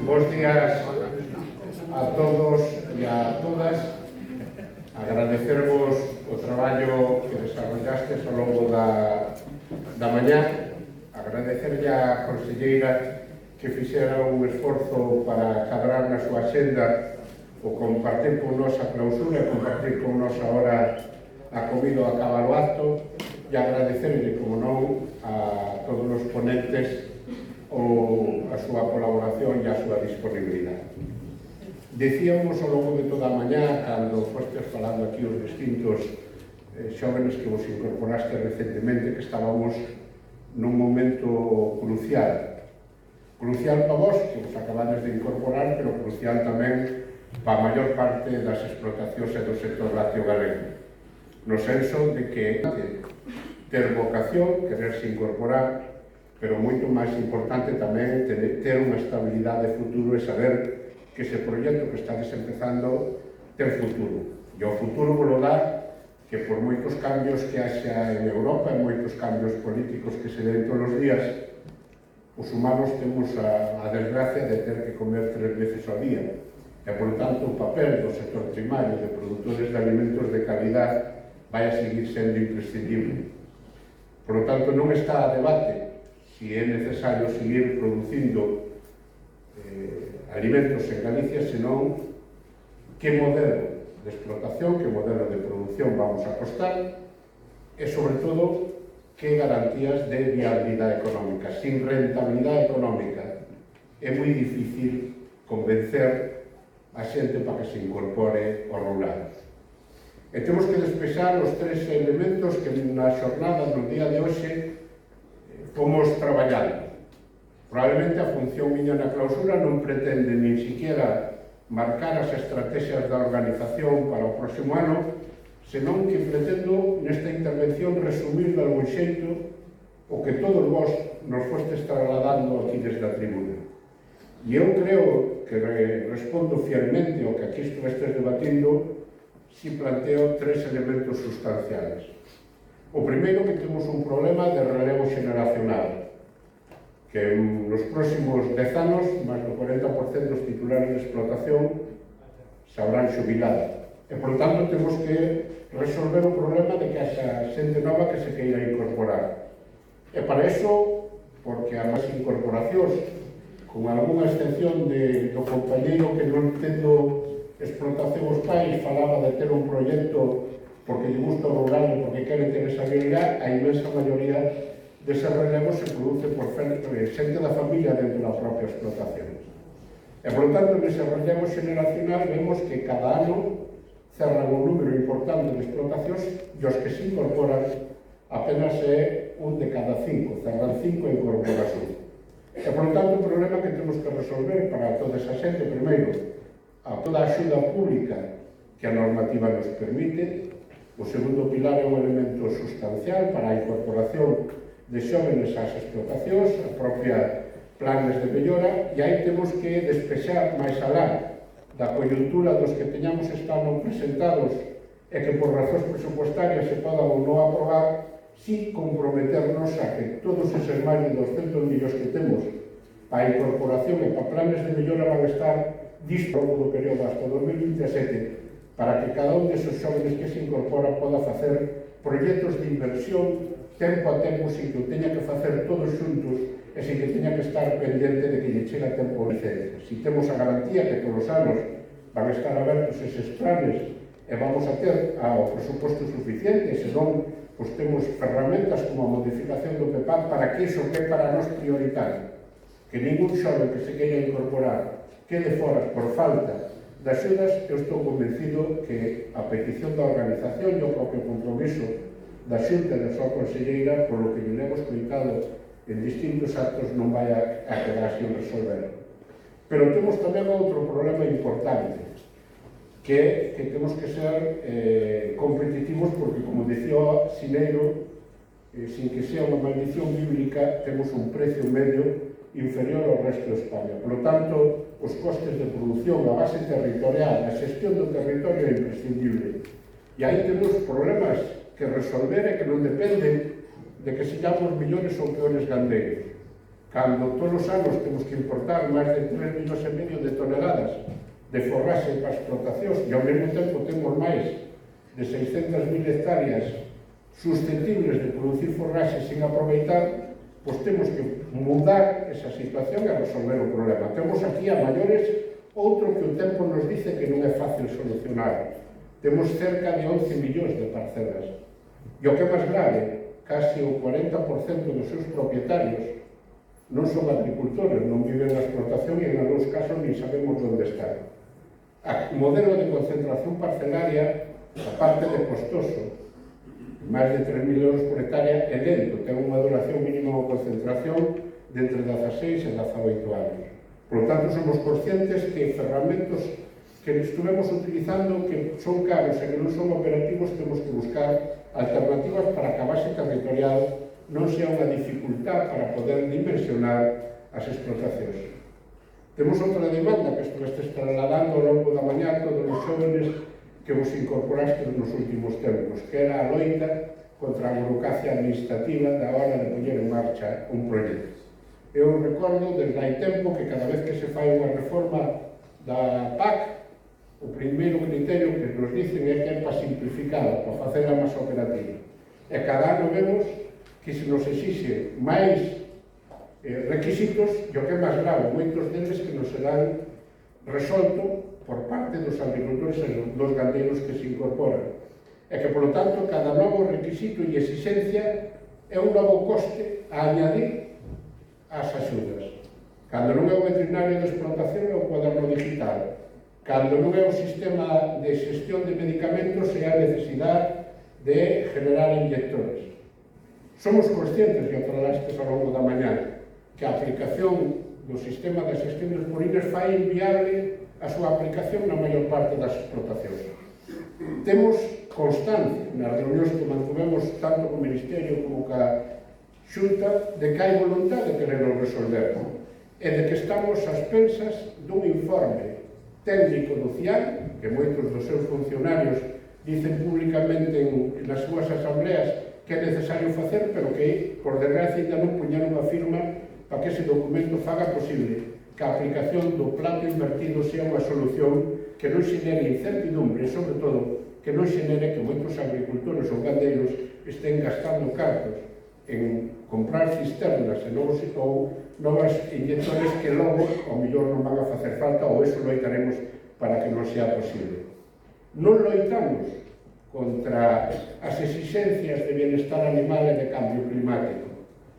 Bos días a todos e a todas. Agradecervos o traballo que desarrollastes ao longo da mañá. Agradecerlle á conselleira que fixera un esforzo para cadrar na súa axenda o compartir con nos a clausura e compartir con nos ahora a comida ao acabar o acto, e agradecerlle, como non, a todos os ponentes a súa colaboración e a súa disponibilidade. Decíamos ao longo de toda a mañá, cando fostes falando aquí os distintos xóvenes que vos incorporaste recentemente, que estábamos nun momento crucial. Crucial para vos, que vos acabades de incorporar, pero crucial tamén para a maior parte das explotacións e do sector lácteo galego. No senso de que ter vocación, quererse incorporar, pero moito máis importante tamén ter unha estabilidade de futuro e saber que ese proxecto que estades empezando ten futuro. E o futuro vos lo dá que por moitos cambios que haxa en Europa e moitos cambios políticos que se den todos os días, os humanos temos a desgracia de ter que comer 3 veces ao día. E, por tanto, o papel do sector primario de produtores de alimentos de calidad vai a seguir sendo imprescindible. Por tanto, non está a debate si é necesario seguir producindo alimentos en Galicia, senón que modelo de explotación, que modelo de producción vamos a apostar e, sobre todo, que garantías de viabilidade económica. Sin rentabilidade económica é moi difícil convencer a xente para que se incorpore ao rural. E temos que despexar os 3 elementos que na xornada no día de hoxe fomos traballando. Probablemente a función miña na clausura non pretende nin siquiera marcar as estrategias da organización para o próximo ano, senón que pretendo nesta intervención resumir de algún xeito o que todos vos nos fostes trasladando aquí desde a tribuna. E eu creo que respondo fielmente ao que aquí estes debatindo si planteo 3 elementos sustanciales. O primeiro, que temos un problema de relevo xeneracional, que nos próximos 10 anos, máis do 40% dos titulares de explotación se habrán xubilado. E, por tanto, temos que resolver o problema de que haxa xente nova que se queira incorporar. E para iso, porque as incorporacións, con algunha excepción do compañeiro que non tendo explotación os pais, falaba de ter un proxecto porque lle gusta o rural e porque quere ter esa habilidade, a inmensa maioría dese relevo se produce por xente da familia dentro da propia explotación. E, por tanto, nese relevo xeneracional vemos que cada ano cerran un número importante de explotacións e os que se incorporan apenas é un de cada 5, cerran 5 incorporacións. E, por tanto, o problema que temos que resolver para toda esa xente, primeiro, a toda a axuda pública que a normativa nos permite. O segundo pilar é un elemento sustancial para a incorporación de xóvenes ás explotacións, a propia planes de mellora, e aí temos que despexar máis alá da coyuntura dos que teñamos este ano presentados e que por razóns presupuestarias se podan ou non aprobar, si comprometernos a que todos eses máis de 200 millóns que temos para a incorporación e para planes de mellora van a estar disponíveis no período hasta 2027 para que cada un desos xóvenes que se incorpora poda facer proxectos de inversión tempo a tempo, sin que o teña que facer todos xuntos e sin que teña que estar pendente de que lle chega tempo licencia. Si temos a garantía que todos os anos van a estar abertos eses planes e vamos a ter o presuposto suficiente, senón pois temos ferramentas como a modificación do PEPAC para que iso que é para nós prioritario, que ningún xoven que se queira incorporar quede fora por falta de axudas. Eu estou convencido que a petición da organización e o propio compromiso da Xunta e da súa conselleira, polo que lle levo escoitado en distintos actos, non vai a quedar sin resolver. Pero temos tamén outro problema importante, que é que temos que ser competitivos porque, como dicía Sineiro, sin que sea unha maldición bíblica, temos un precio medio inferior ao resto de España. Por lo tanto, os costes de produción, a base territorial, a xestión do territorio é imprescindible. E aí temos problemas que resolver e que non dependen de que sigamos millores ou peores gandeiros. cando todos os anos temos que importar máis de 3,5 millones de toneladas de forraxe para explotacións e ao mesmo tempo temos máis de 600.000 hectáreas susceptibles de producir forraxe sin aproveitar, pois temos que mudar esa situación e resolver o problema. Temos aquí a maiores outro que o tempo nos dice que non é fácil solucionar. Temos cerca de 11 millóns de parcelas. E o que é máis grave, casi o 40% dos seus propietarios non son agricultores, non viven na explotación e en algúns casos ni sabemos onde están. O modelo de concentración parcelaria, aparte de costoso, máis de 3.000 euros por hectárea, é lento, ten unha duración mínima de concentración de entre 16 e 18 anos. Por lo tanto, somos conscientes que ferramentas que estuvemos utilizando que son caros e que non son operativos, temos que buscar alternativas para que a base territorial non sea unha dificultad para poder dimensionar as explotacións. Temos outra demanda que estuvestes trasladando ao longo da mañá todos os xóvenes que vos incorporaste nos últimos tempos, que era a loita contra a burocracia administrativa da hora de poñer en marcha un proxecto. Eu recordo desde hai tempo que cada vez que se fai unha reforma da PAC, o primeiro criterio que nos dicen é que é para simplificar, para facela máis operativa. E cada ano vemos que se nos exixe máis requisitos, e o que é máis grave, moitos deles que nos serán resolto por parte dos agricultores e dos gandeiros que se incorporan. E que, polo tanto, cada novo requisito e exigencia é un novo coste a añadir ás axudas. Cando non é o veterinario de explotación é o cuaderno digital. Cando non é o sistema de xestión de medicamentos é a necesidade de generar inyectores. Somos conscientes, e o tralastes ao longo da mañá, que a aplicación do sistema de xestión dos purines fai inviable a súa aplicación na maior parte das explotacións. Temos constancia nas reunións que mantuvemos tanto co Ministerio como ca Xunta de que hai voluntade de quererlo resolver e de que estamos ás pensas dun informe técnico do CIAN, que moitos dos seus funcionarios dicen públicamente nas súas asambleas que é necesario facer, pero que, por desgracia, ainda non puñeron a firma para que ese documento faga posible que a aplicación do plato invertido sea unha solución que non xenere incertidumbre e, sobre todo, que non xenere que moitos agricultores ou gandeiros estén gastando cartos en comprar cisternas ou novas inyectores que logo, ao mellor, non van a facer falta ou eso loitaremos para que non sea posible. Non loitamos contra as exixencias de bienestar animal e de cambio climático.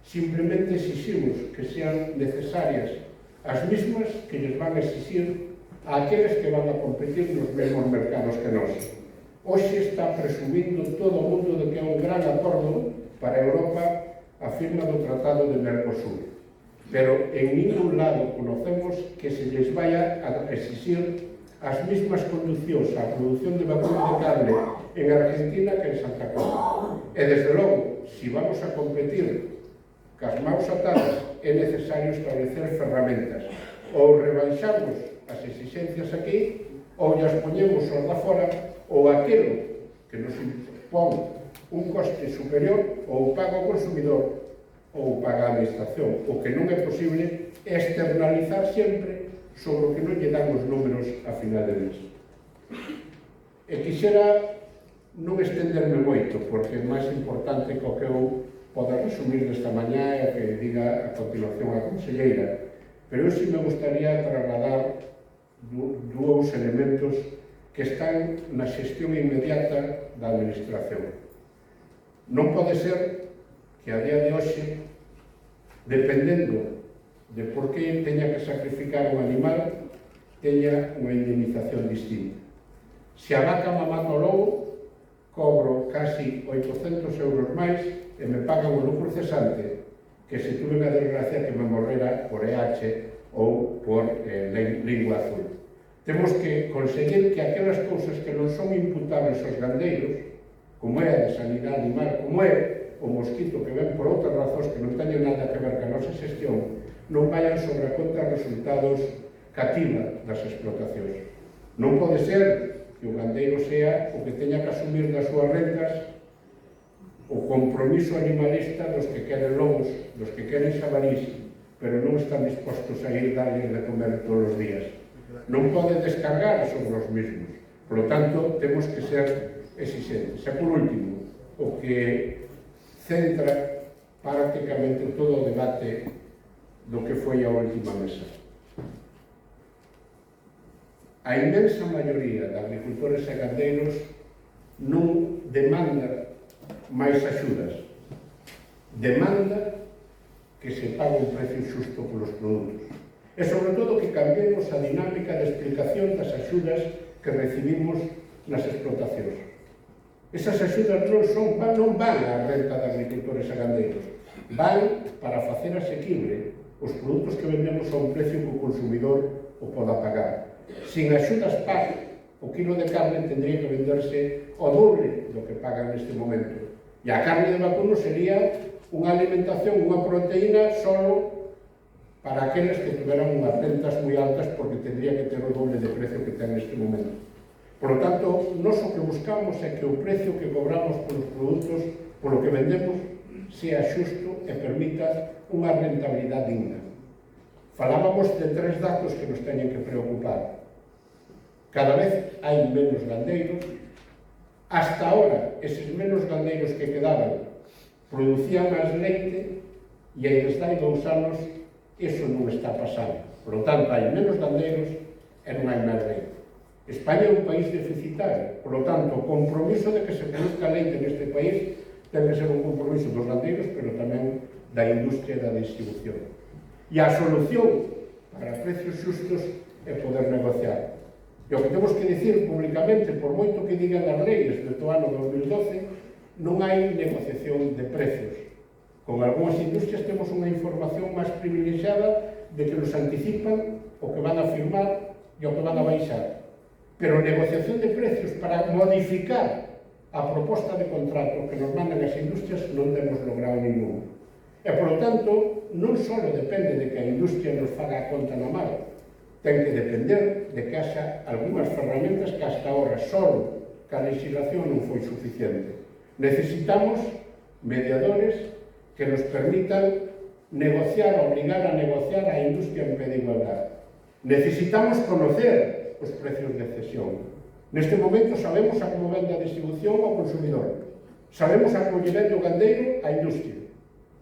Simplemente exiximos que sean necesarias as mismas que lles van a exixir a aqueles que van a competir nos mesmos mercados que nós. Hoxe está presumindo todo o mundo de que é un gran acordo para Europa a firma do Tratado de Mercosur. Pero en ningún lado conocemos que se lles vaya a exixir as mesmas condicións á produción de vacuno de carne en Argentina que en Santa Cruz. E, desde logo, se vamos a competir cas maus atadas, é necesario establecer ferramentas. Ou rebaixamos as exixencias aquí, ou as poñemos aos da fora, ou aquilo que nos impón un coste superior, ou paga o consumidor, ou paga a administración. O que non é posible é externalizar sempre sobre o que non lle dan os números a final de mes. E quixera non estenderme moito, porque é máis importante que o que eu poda resumir desta mañá e que diga a continuación a conselleira, pero eu si me gustaría trasladar dous elementos que están na xestión inmediata da administración. Non pode ser que a día de hoxe, dependendo de por que teña que sacrificar un animal, teña unha indemnización distinta. Se a vaca me mata o lobo, cobro casi 800 euros máis e me pagan o lucro cesante que se tuve a desgracia que me morrera por EH ou por lingua azul. Temos que conseguir que aquelas cousas que non son imputables aos gandeiros, como é a de sanidade animal, como é o mosquito que ven por outras razóns que non teñen nada que ver ca nosa xestión, non vayan sobre a conta resultados cativa das explotacións. Non pode ser que o gandeiro sea o que teña que asumir das súas rentas o compromiso animalista dos que queren lobos, dos que queren xabarís, pero non están dispostos a ir darles de comer todos os días. Non pode descargar sobre os mismos. Por lo tanto, temos que ser exigentes. E por último, o que centra prácticamente todo o debate do que foi a última mesa. A inmensa maioría de agricultores e gandeiros non demanda máis axudas. Demanda que se pague un precio xusto polos produtos. E, sobre todo, que cambiemos a dinámica de explicación das axudas que recibimos nas explotacións. Esas axudas non van á renta de agricultores e gandeiros, van para facer asequible os produtos que vendemos a un precio que o consumidor o poda pagar. Sin axudas PAC, o quilo de carne tendría que venderse o doble do que paga neste momento. E a carne de vacuno sería unha alimentación, unha proteína solo para aqueles que tuveran unhas rentas moi altas, porque tendría que ter o doble de precio que ten neste momento. Por lo tanto, nós o que buscamos é que o precio que cobramos polos produtos, polo que vendemos, sea xusto e permita unha rentabilidade digna. Falábamos de 3 datos que nos teñen que preocupar. Cada vez hai menos gandeiros. Hasta ahora, eses menos gandeiros que quedaban producían máis leite, e desde hai 2 anos iso non está pasando. Por lo tanto, hai menos gandeiros e non hai máis leite. España é un país deficitario. Por lo tanto, o compromiso de que se produzca leite neste país ten que ser un compromiso dos gandeiros, pero tamén da industria e da distribución. E a solución para precios xustos é poder negociar. E o que temos que dicir públicamente, por moito que digan as leis do ano 2012, non hai negociación de precios. Con algunhas industrias temos unha información máis privilexiada de que nos anticipan o que van a firmar e o que van a baixar. Pero negociación de precios para modificar a proposta de contrato que nos mandan as industrias non temos logrado ningún. E, por lo tanto, non só depende de que a industria nos faga a conta na mala, ten que depender de que haxa algunhas ferramentas que hasta ahora só que a legislación non foi suficiente. Necesitamos mediadores que nos permitan negociar, obligar a negociar a industria en pé de igualdade. Necesitamos conocer os precios de cesión. Neste momento sabemos a como vende a distribución ao consumidor. Sabemos a como lle vende o gandeiro á industria.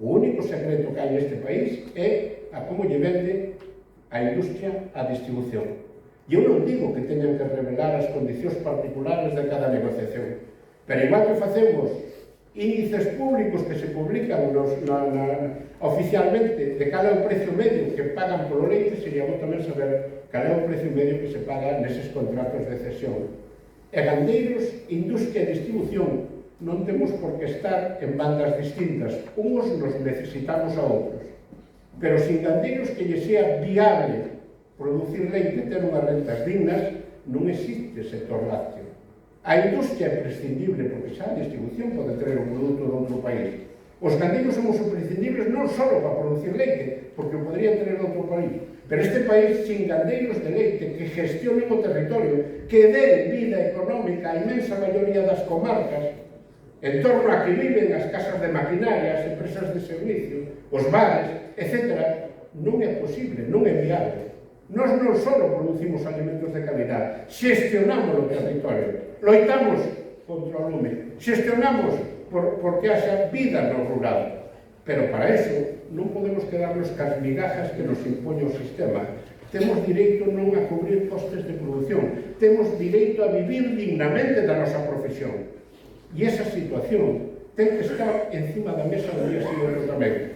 O único secreto que hai neste país é a como lle vende a industria á distribución. E eu non digo que teñan que revelar as condicións particulares de cada negociación, pero igual que facemos índices públicos que se publican oficialmente de cal é o precio medio que pagan polo leite, sería bo tamén saber cal é o precio medio que se paga neses contratos de cesión. E gandeiros, industria e distribución non temos por que estar en bandas distintas. Uns nos necesitamos a outros. Pero sin gandeiros que lle sea viable producir leite e ter unhas rentas dignas, non existe sector lácteo. A industria é prescindible, porque xa a distribución pode traer o produto de outro país. Os gandeiros somos imprescindibles non só para producir leite, porque o podrían traer de outro país, pero este país sin gandeiros de leite que gestionen o territorio, que den vida económica á inmensa maioría das comarcas, en torno a que viven as casas de maquinaria, as empresas de servicio, os bares, etc., non é posible, non é viable. Nós non só producimos alimentos de calidad, xestionamos o territorio, loitamos contra o lume, xestionamos porque haxa vida no rural. Pero para eso non podemos quedarnos cas migajas que nos impone o sistema. Temos direito non a cubrir costes de produción, temos direito a vivir dignamente da nosa profesión. E esa situación ten que estar encima da mesa do día seguinte tamén.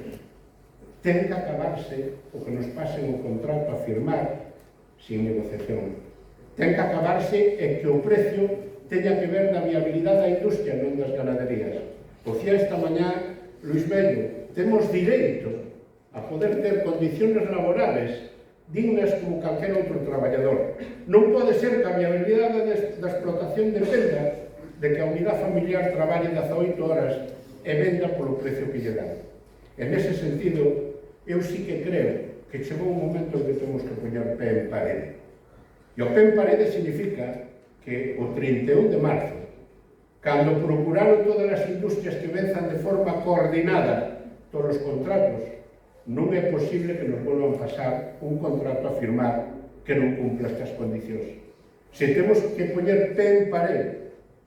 Ten que acabarse o que nos pasen o contrato a firmar sin negociación. Ten que acabarse e que o precio teña que ver da viabilidade da industria, non das ganaderías. Dicía esta mañá Luis Bello, temos direito a poder ter condiciones laborales dignas como calquera outro traballador. Non pode ser que a viabilidade da explotación dependa de que a unidade familiar traballe 18 horas e venda polo precio que lle dan. En ese sentido, eu sí que creo que chegou un momento en que temos que poñer pé en parede. E o pé en parede significa que o 31 de marzo, cando procuraron todas as industrias que venzan de forma coordinada todos os contratos, Non é posible que nos volvan pasar un contrato a firmar que non cumpla estas condicións. Se temos que poñer pé en pared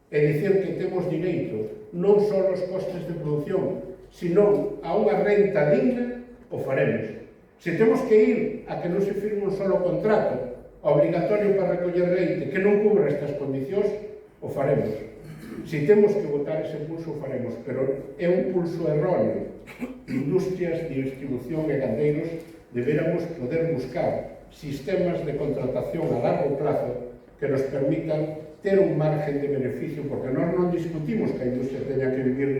e dicir que temos direito non só aos costes de produción, sino a unha renta digna, o faremos. Se temos que ir a que non se firme un solo contrato obligatorio para recoller leite que non cubra estas condicións, o faremos. Se temos que votar ese pulso, o faremos, pero é un pulso erróneo. Industrias de distribución e gandeiros deberamos poder buscar sistemas de contratación a largo plazo que nos permitan ter un margen de beneficio, porque nós non discutimos que a industria teña que vivir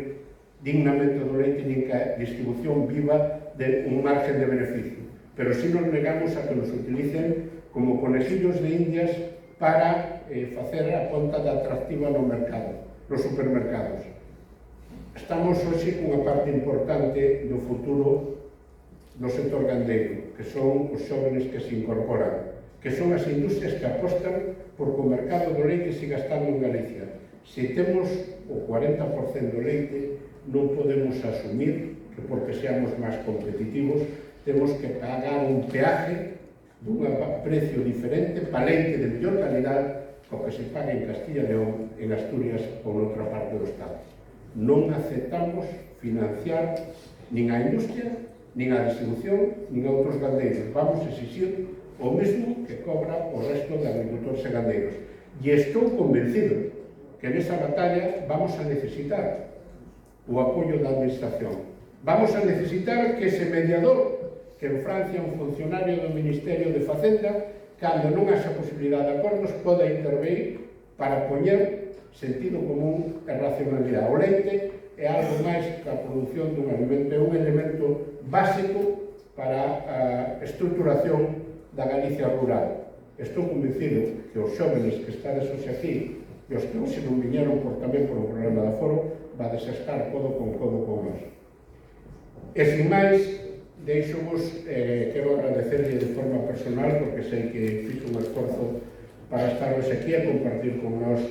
dignamente do leite, nin que a distribución viva de un margen de beneficio, pero si nos negamos a que nos utilicen como conejillos de indias para facer a conta de atractiva no mercado, nos supermercados. Estamos hoxe cunha parte importante do futuro do sector gandeiro, que son os xóvenes que se incorporan, que son as industrias que apostan por que o mercado do leite siga estando en Galicia. Se temos o 40% do leite, non podemos asumir que porque seamos máis competitivos temos que pagar un peaje dun precio diferente para leite de mellor calidad co que se paga en Castilla e León, en Asturias ou noutra parte do Estado. Non aceptamos financiar nin a industria, nin a distribución, nin a outros gandeiros. Vamos a exigir o mesmo que cobra o resto de agricultores e gandeiros. E estou convencido que nesa batalla vamos a necesitar o apoio da administración. Vamos a necesitar que ese mediador, que en Francia un funcionario do Ministerio de Facenda, cando non haxa posibilidade de acordos, poda intervenir para poñer sentido común e racionalidade. O leite é algo máis que a produción dun alimento, é un elemento básico para a estruturación da Galicia rural. Estou convencido que os xóvenes que estades hoxe aquí e os que hoxe non viñeron tamén por un problema de aforo, vades a estar codo con nós. E sin máis, deixo-vos, quero agradecerle de forma personal, porque sei que fixo un esforzo para estar hoxe aquí a compartir con nós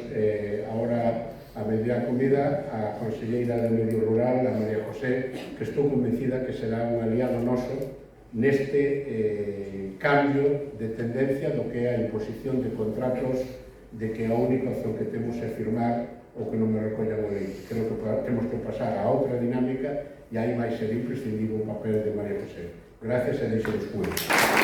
agora a media comida a conselleira de Medio Rural, a María José, que estou convencida que será un aliado noso neste cambio de tendencia do que é a imposición de contratos, de que a única opción que temos é firmar o que non me recollan o leite. Creo que temos que pasar a outra dinámica e aí vai ser imprescindible o papel de María José. Gracias e deixo-vos cuidar.